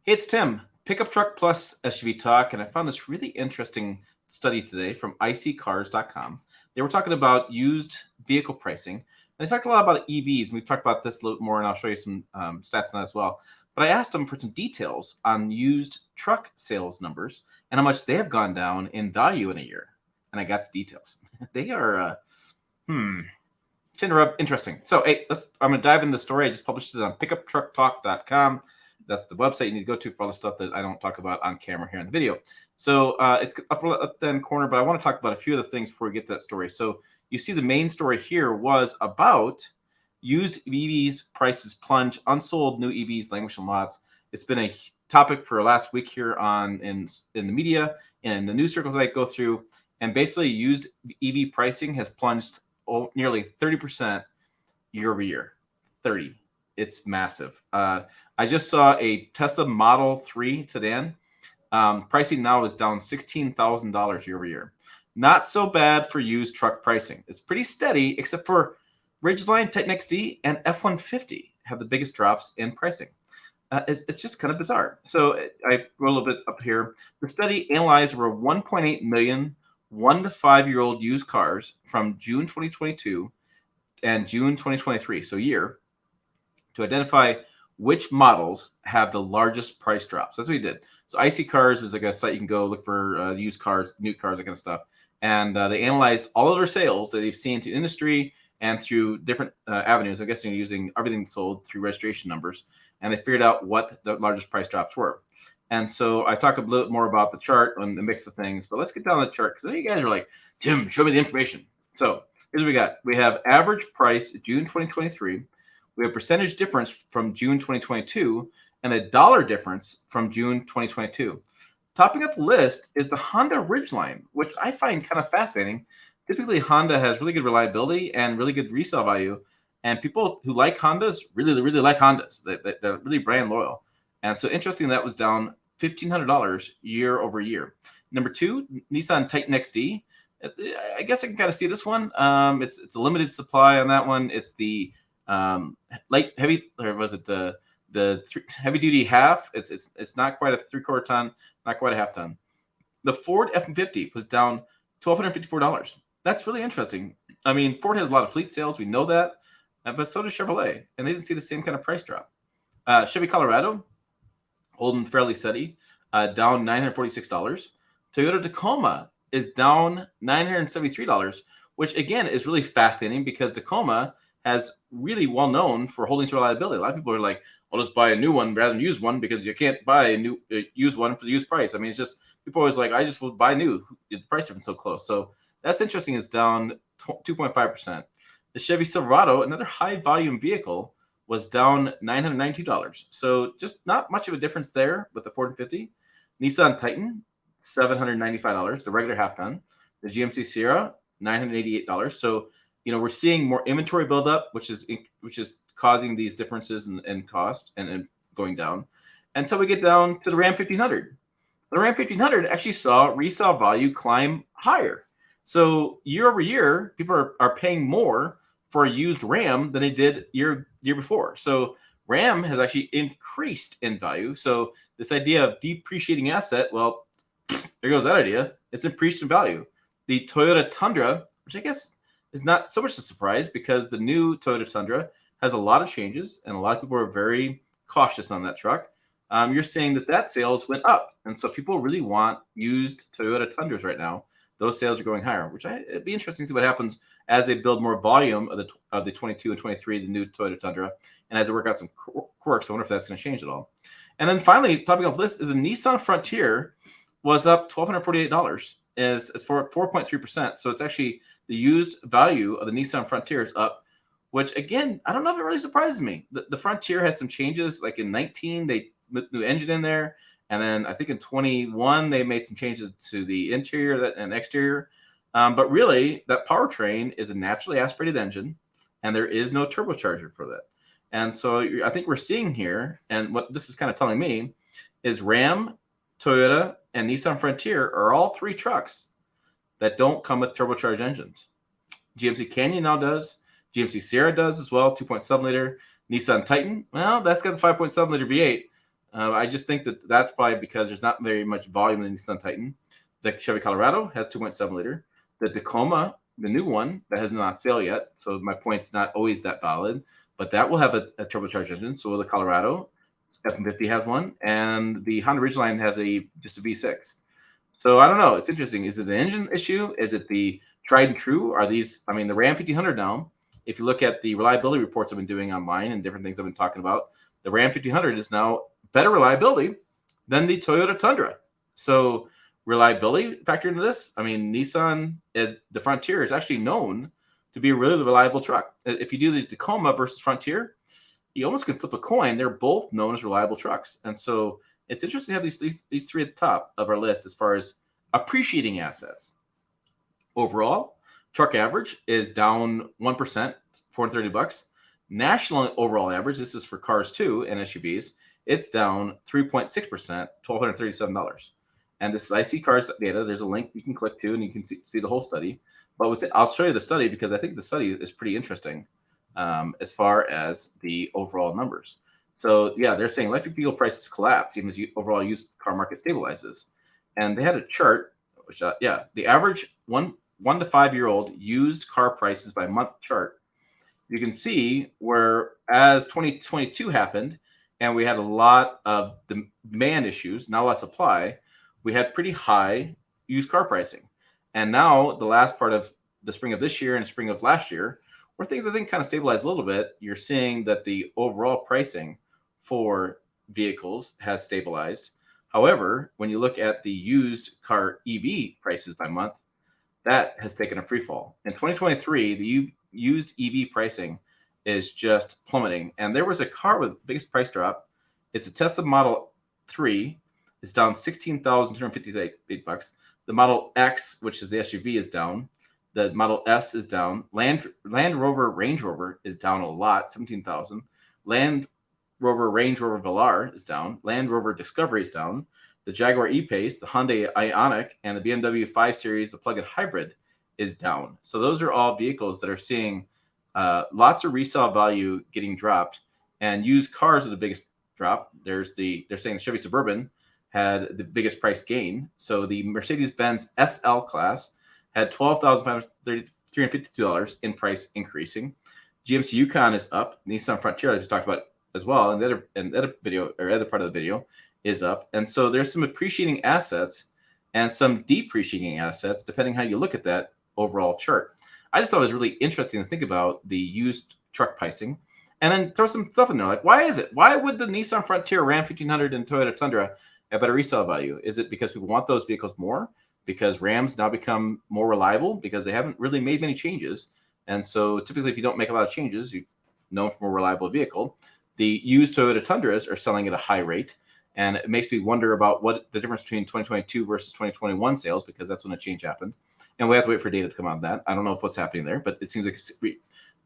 Hey, it's Tim. Pickup Truck Plus SUV Talk, and I found this really interesting study today from iccars.com. They were talking about used vehicle pricing. And they talked a lot about EVs, and we've talked about this a little more, and I'll show you some stats on that as well. But I asked them for some details on used truck sales numbers and how much they have gone down in value in a year. And I got the details. They are, interesting. So, hey, I'm going to dive into the story. I just published it on pickuptrucktalk.com. That's the website you need to go to for all the stuff that I don't talk about on camera here in the video. So it's up there in the corner, but I want to talk about a few of the things before we get to that story. So you see the main story here was about used EVs prices plunge, unsold new EVs languish in lots. It's been a topic for last week here in the media and the news circles I go through. And basically used EV pricing has plunged nearly 30% year over year. 30. It's massive. I just saw a Tesla Model 3 sedan. Pricing now is down $16,000 year over year. Not so bad for used truck pricing. It's pretty steady, except for Ridgeline, Titan XD, and F-150 have the biggest drops in pricing. It's just kind of bizarre. So I wrote a little bit up here. The study analyzed over 1.8 million 1 to 5 year old used cars from June 2022 and June 2023, so a year, to identify which models have the largest price drops. That's what he did. So IC Cars is like a site you can go look for used cars, new cars, that kind of stuff. And they analyzed all of their sales that they've seen through industry and through different avenues. I guess they're using everything sold through registration numbers. And they figured out what the largest price drops were. And so I talk a little bit more about the chart and the mix of things. But let's get down to the chart, because I know you guys are like, Tim, show me the information. So here's what we got. We have average price June 2023. We have percentage difference from June 2022 and a dollar difference from June 2022. Topping up the list is the Honda Ridgeline, which I find kind of fascinating. Typically, Honda has really good reliability and really good resale value. And people who like Hondas really, really like Hondas. They're really brand loyal. And so interesting, that was down $1,500 year over year. Number two, Nissan Titan XD. I guess I can kind of see this one. It's a limited supply on that one. It's the light heavy, or was it the heavy duty half? It's not quite a 3/4 ton, not quite a half ton. The Ford F-150 was down $1,254. That's really interesting. I mean, Ford has a lot of fleet sales, we know that, but so does Chevrolet, and they didn't see the same kind of price drop. Chevy Colorado, holding fairly steady, down $946. Toyota Tacoma is down $973, which again is really fascinating because Tacoma has really well known for holding to reliability. A lot of people are like, I'll just buy a new one rather than use one, because you can't buy a new used one for the used price. I mean, it's just, people always like, I just will buy new. The price difference is so close. So that's interesting. It's down 2.5%. The Chevy Silverado, another high volume vehicle, was down $992. So just not much of a difference there with the Ford 50. Nissan Titan, $795, the regular half ton. The GMC Sierra, $988. So we're seeing more inventory buildup, which is causing these differences in cost and going down. Until we get down to the Ram 1500. The Ram 1500 actually saw resale value climb higher. So year over year, people are paying more for a used Ram than they did year before. So Ram has actually increased in value. So this idea of depreciating asset, well, there goes that idea. It's increased in value. The Toyota Tundra, which I guess is not so much a surprise, because the new Toyota Tundra has a lot of changes and a lot of people are very cautious on that truck. You're saying that sales went up. And so people really want used Toyota Tundras right now. Those sales are going higher, which it'd be interesting to see what happens as they build more volume of the 22 and 23, the new Toyota Tundra, and as they work out some quirks. I wonder if that's going to change at all. And then finally, topping off this is the Nissan Frontier was up $1,248, as for 4.3%. So it's actually the used value of the Nissan Frontier is up, which again, I don't know if it really surprises me. The Frontier had some changes, like in 19, they put new engine in there. And then I think in 21, they made some changes to the interior and exterior. But really, that powertrain is a naturally aspirated engine, and there is no turbocharger for that. And so I think we're seeing here, and what this is kind of telling me, is Ram, Toyota, and Nissan Frontier are all three trucks that don't come with turbocharged engines. GMC Canyon now does. GMC Sierra does as well, 2.7 liter. Nissan Titan, well, that's got the 5.7 liter V8. I just think that that's probably because there's not very much volume in the Nissan Titan. The Chevy Colorado has 2.7 liter. The Tacoma, the new one, that has not sale yet. So my point's not always that valid, but that will have a turbocharged engine. So will the Colorado. F-150 has one, and the Honda Ridgeline has just a V6. So I don't know. It's interesting. Is it an engine issue? Is it the tried and true? Are these? I mean, the Ram 1500 now. If you look at the reliability reports I've been doing online and different things I've been talking about, the Ram 1500 is now better reliability than the Toyota Tundra. So reliability factor into this. I mean, Nissan, as the Frontier, is actually known to be a really reliable truck. If you do the Tacoma versus Frontier, you almost can flip a coin. They're both known as reliable trucks. And so it's interesting to have these three at the top of our list as far as appreciating assets. Overall, truck average is down 1%, $430. National overall average, this is for cars too and SUVs, it's down 3.6%, $1,237. And this is IC Cars data. There's a link you can click to and you can see the whole study. But I'll show you the study because I think the study is pretty interesting as far as the overall numbers. So yeah, they're saying electric vehicle prices collapse even as overall used car market stabilizes. And they had a chart, which the average 1 to 5 year old used car prices by month chart. You can see where as 2022 happened and we had a lot of demand issues, not a lot of supply, we had pretty high used car pricing. And now the last part of the spring of this year and spring of last year, where things I think kind of stabilized a little bit, you're seeing that the overall pricing for vehicles has stabilized. However, when you look at the used car EV prices by month, that has taken a free fall. In 2023, the used EV pricing is just plummeting. And there was a car with the biggest price drop. It's a Tesla Model 3. It's down $16,258. The Model X, which is the SUV, is down. The Model S is down. Land Rover Range Rover is down a lot, $17,000. Land Rover Range Rover Velar is down. Land Rover Discovery is down. The Jaguar E-Pace, the Hyundai Ioniq, and the BMW 5 Series, the plug-in hybrid, is down. So those are all vehicles that are seeing lots of resale value getting dropped, and used cars are the biggest drop. They're saying the Chevy Suburban had the biggest price gain. So the Mercedes-Benz SL class had $12,352 in price increasing. GMC Yukon is up. Nissan Frontier, I just talked about as well, and the other video or other part of the video is up. And so there's some appreciating assets and some depreciating assets, depending how you look at that overall chart. I just thought it was really interesting to think about the used truck pricing and then throw some stuff in there. Like, why is it? Why would the Nissan Frontier, Ram 1500, and Toyota Tundra have better resale value? Is it because people want those vehicles more? Because Rams now become more reliable because they haven't really made many changes. And so typically if you don't make a lot of changes, you're known for a more reliable vehicle. The used Toyota Tundras are selling at a high rate. And it makes me wonder about what the difference between 2022 versus 2021 sales, because that's when a change happened. And we have to wait for data to come out on that. I don't know if what's happening there, but it seems like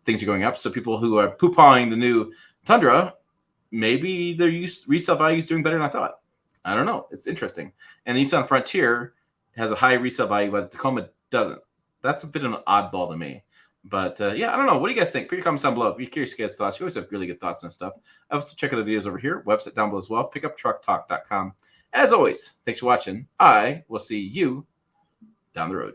things are going up. So people who are poo-pawing the new Tundra, maybe their resale value is doing better than I thought. I don't know. It's interesting. And the Nissan Frontier has a high resale value, but the Tacoma doesn't. That's a bit of an oddball to me. But yeah, I don't know. What do you guys think? Put your comments down below. Be curious to get thoughts. You always have really good thoughts and stuff. Also, check out the videos over here. Website down below as well. Pickuptrucktalk.com. As always, thanks for watching. I will see you down the road.